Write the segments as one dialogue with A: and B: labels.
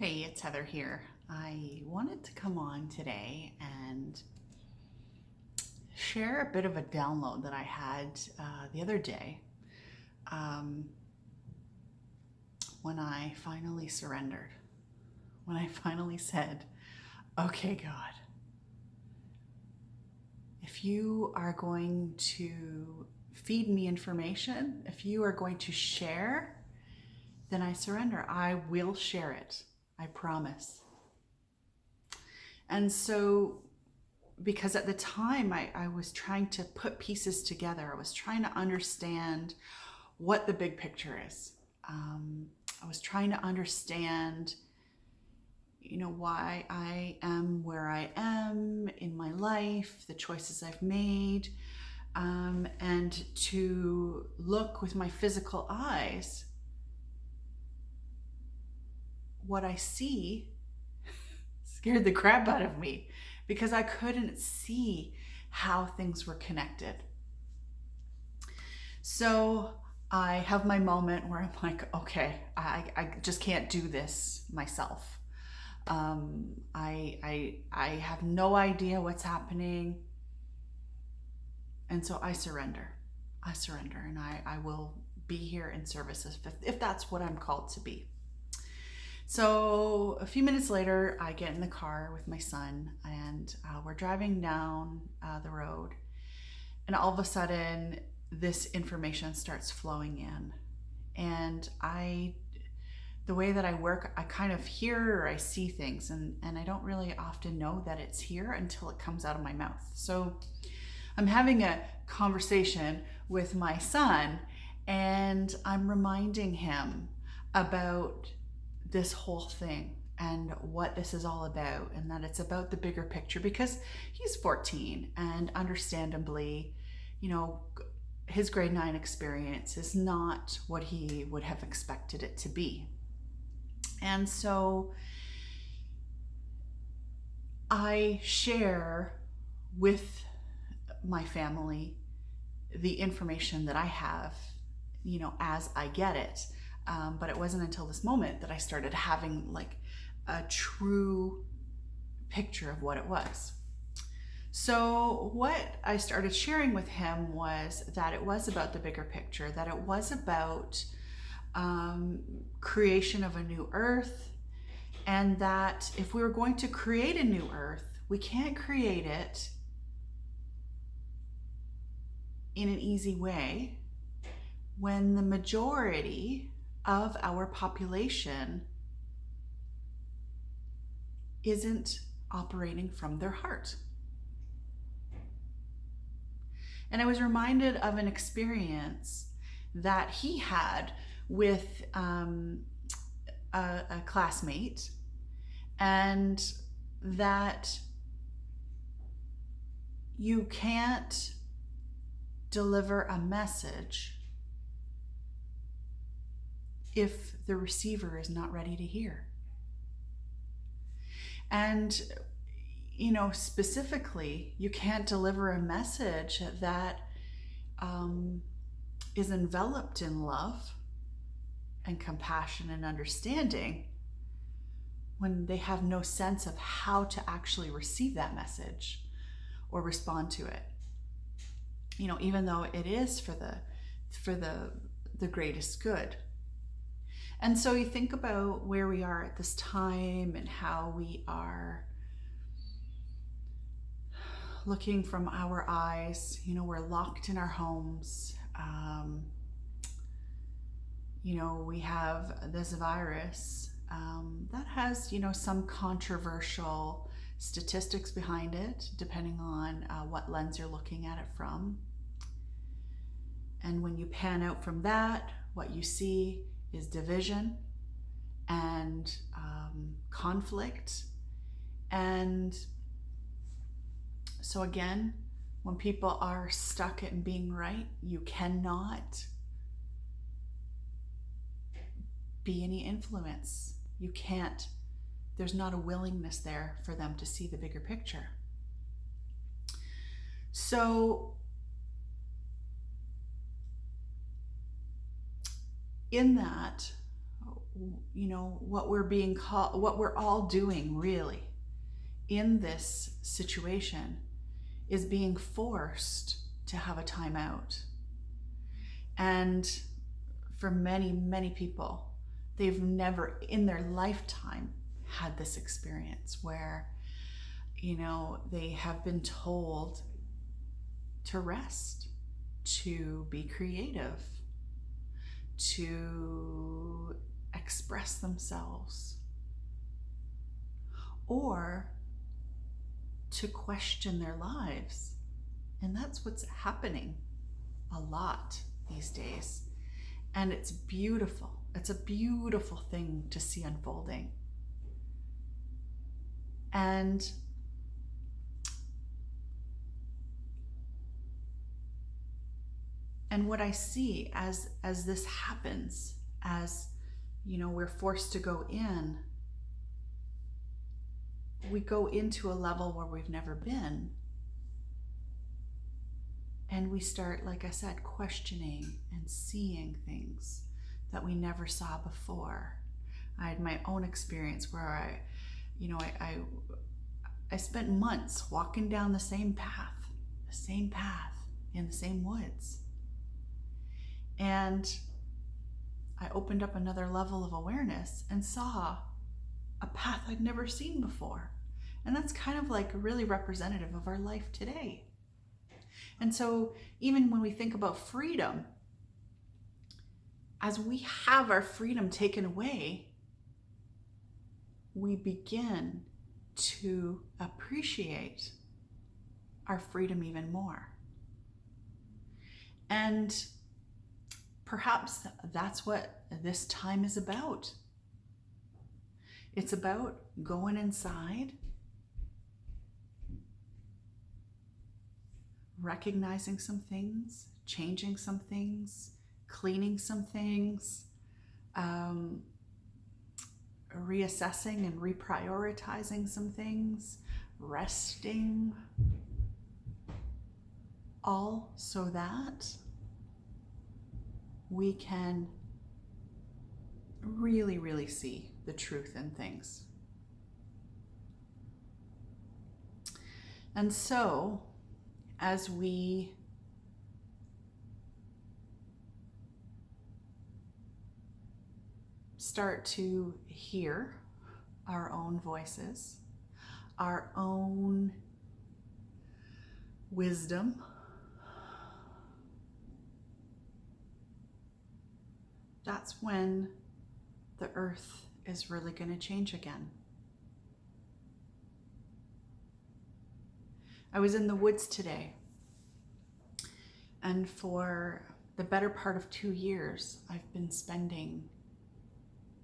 A: Hey, it's Heather here. I wanted to come on today and share a bit of a download that I had the other day um, when I finally surrendered. When I finally said, okay, God, if you are going to feed me information, if you are going to share, then I surrender. I will share it. I promise. And so because at the time I was trying to put pieces together. I was trying to understand what the big picture is. I was trying to understand, why I am where I am in my life, the choices I've made, and to look with my physical eyes. What I see scared the crap out of me because I couldn't see how things were connected. So I have my moment where I'm like, okay, I just can't do this myself. I have no idea what's happening. And so I surrender. I surrender and I will be here in service if that's what I'm called to be. So a few minutes later, I get in the car with my son and we're driving down the road. And all of a sudden, this information starts flowing in. And the way that I work, I kind of hear or I see things, and I don't really often know that it's here until it comes out of my mouth. So I'm having a conversation with my son, and I'm reminding him about this whole thing and what this is all about, and that it's about the bigger picture because he's 14 and understandably, his grade 9 experience is not what he would have expected it to be. And so I share with my family the information that I have, as I get it. But it wasn't until this moment that I started having like a true picture of what it was. So what I started sharing with him was that it was about the bigger picture, that it was about creation of a new earth, and that if we were going to create a new earth, we can't create it in an easy way when the majority of our population isn't operating from their heart. And I was reminded of an experience that he had with a classmate, and that you can't deliver a message if the receiver is not ready to hear. And specifically, you can't deliver a message that is enveloped in love and compassion and understanding when they have no sense of how to actually receive that message or respond to it. Even though it is for the greatest good. And so you think about where we are at this time and how we are looking from our eyes. We're locked in our homes. We have this virus that has, some controversial statistics behind it, depending on what lens you're looking at it from. And when you pan out from that, what you see is division and conflict. And so again, when people are stuck in being right, you cannot be any influence. You can't, there's not a willingness there for them to see the bigger picture. So in that, what we're being called, what we're all doing really in this situation is being forced to have a timeout. And for many, many people, they've never in their lifetime had this experience where, they have been told to rest, to be creative, to express themselves, or to question their lives. And that's what's happening a lot these days. And it's beautiful. It's a beautiful thing to see unfolding. And what I see as this happens, as we're forced to go in, we go into a level where we've never been. And we start, like I said, questioning and seeing things that we never saw before. I had my own experience where I spent months walking down the same path in the same woods. And I opened up another level of awareness and saw a path I'd never seen before. And that's kind of like really representative of our life today. And so even when we think about freedom, as we have our freedom taken away, we begin to appreciate our freedom even more. And perhaps that's what this time is about. It's about going inside, recognizing some things, changing some things, cleaning some things, reassessing and reprioritizing some things, resting, all so that we can really, really see the truth in things. And so, as we start to hear our own voices, our own wisdom, that's when the earth is really going to change again. I was in the woods today, and for the better part of 2 years, I've been spending,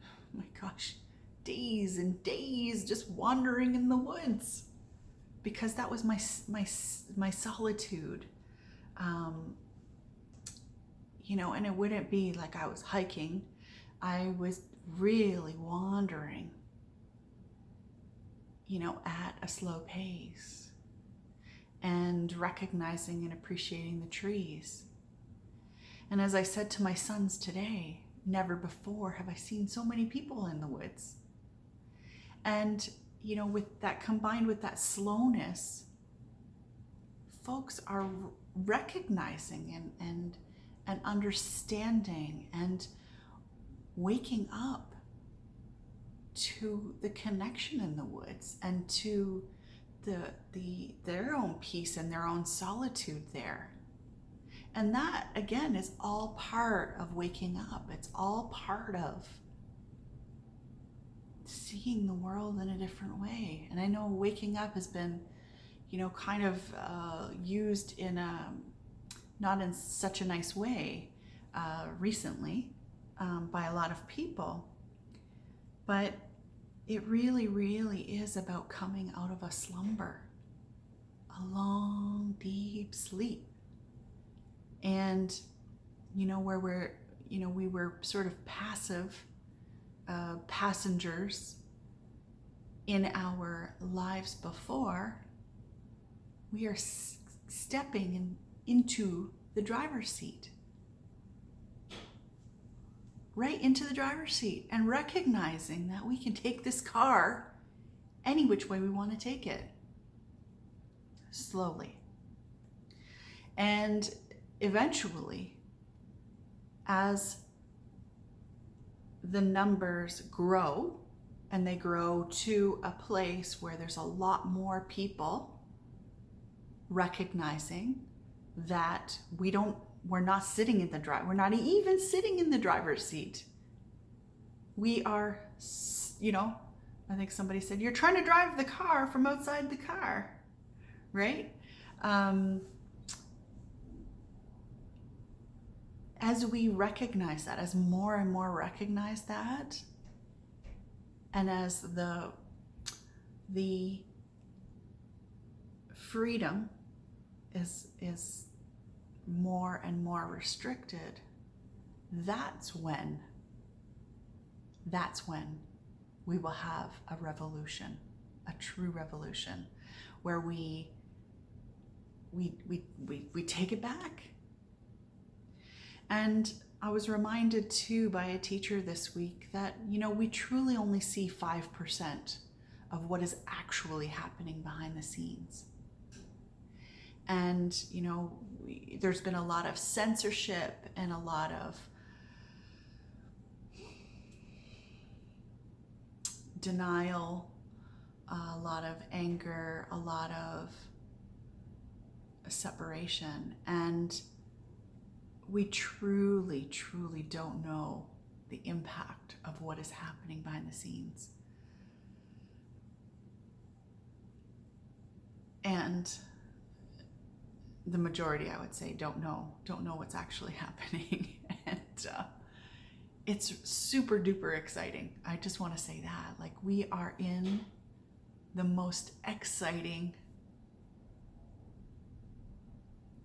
A: oh my gosh, days and days just wandering in the woods, because that was my solitude. And it wouldn't be like I was hiking. I was really wandering, at a slow pace, and recognizing and appreciating the trees. And as I said to my sons today, never before have I seen so many people in the woods. And, with that combined with that slowness, folks are recognizing and understanding and waking up to the connection in the woods and to their own peace and their own solitude there. And that, again, is all part of waking up. It's all part of seeing the world in a different way. And I know waking up has been, kind of used in not in such a nice way recently by a lot of people. But it really, really is about coming out of a slumber, a long, deep sleep. And, where we were sort of passive passengers in our lives before, we are stepping into the driver's seat. right into the driver's seat and recognizing that we can take this car any which way we want to take it, slowly. And eventually, as the numbers grow, and they grow to a place where there's a lot more people recognizing that we're not sitting in the drive, we're not even sitting in the driver's seat. We are, I think somebody said, you're trying to drive the car from outside the car, right? As we recognize that, as more and more recognize that, and as the freedom is more and more restricted, that's when we will have a revolution, a true revolution, where we take it back. And I was reminded too by a teacher this week that, we truly only see 5% of what is actually happening behind the scenes. And, there's been a lot of censorship and a lot of denial, a lot of anger, a lot of separation. And we truly, truly don't know the impact of what is happening behind the scenes. And the majority, I would say, don't know what's actually happening. And it's super duper exciting. I just want to say that, like, we are in the most exciting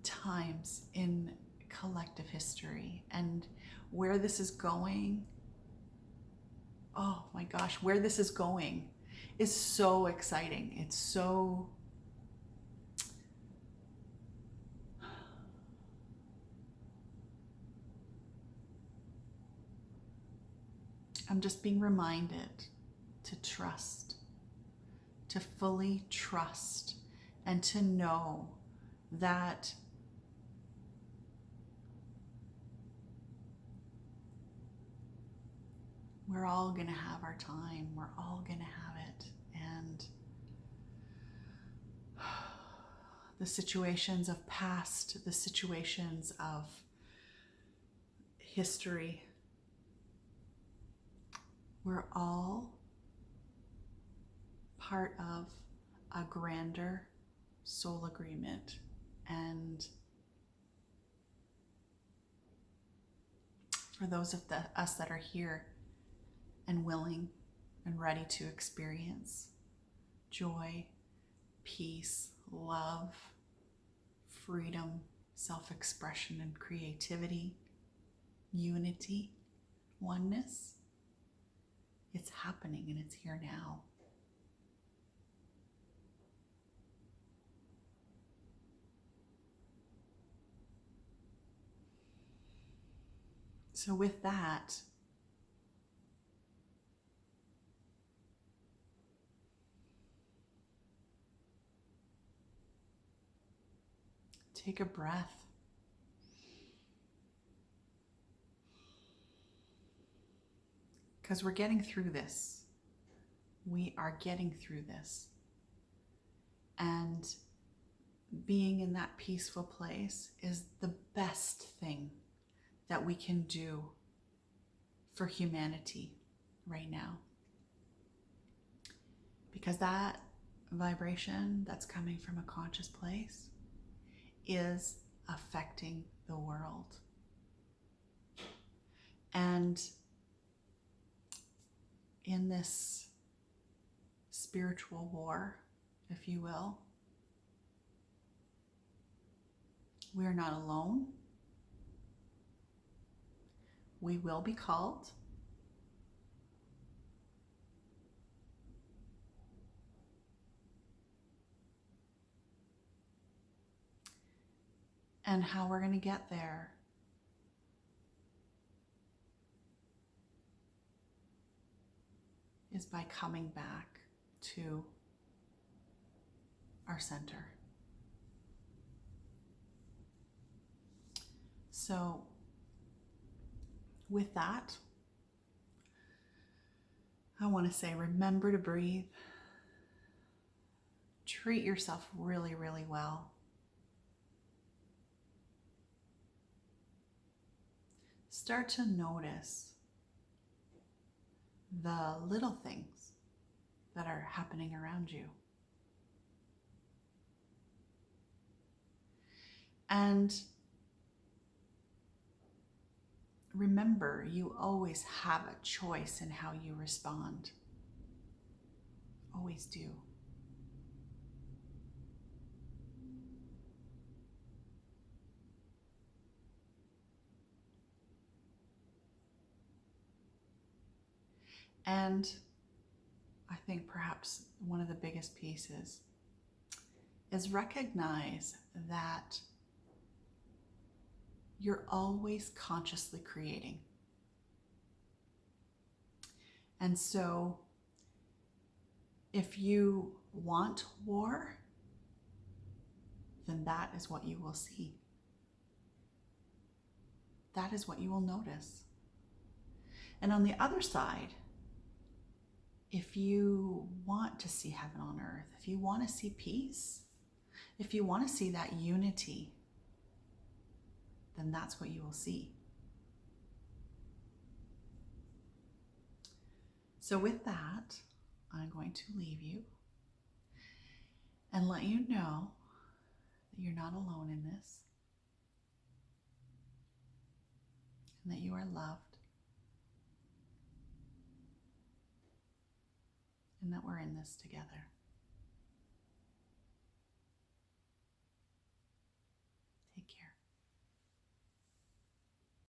A: times in collective history, and where this is going, oh my gosh, where this is going is so exciting. It's so I'm just being reminded to trust, to fully trust, and to know that we're all going to have our time. We're all going to have it. And the situations of past, the situations of history, we're all part of a grander soul agreement. And for those of us that are here and willing and ready to experience joy, peace, love, freedom, self-expression and creativity, unity, oneness, it's happening and it's here now. So with that, take a breath. Because we're getting through this. We are getting through this. And being in that peaceful place is the best thing that we can do for humanity right now. Because that vibration that's coming from a conscious place is affecting the world. And in this spiritual war, if you will, we are not alone. We will be called. And how we're going to get there is by coming back to our center. So with that, I want to say, remember to breathe. Treat yourself really, really well. Start to notice the little things that are happening around you. And remember, you always have a choice in how you respond. Always do. And I think perhaps one of the biggest pieces is recognize that you're always consciously creating. And so if you want war, then that is what you will see. That is what you will notice. And on the other side, if you want to see heaven on earth, if you want to see peace, if you want to see that unity, then that's what you will see. So with that, I'm going to leave you and let you know that you're not alone in this, and that you are loved, and that we're in this together.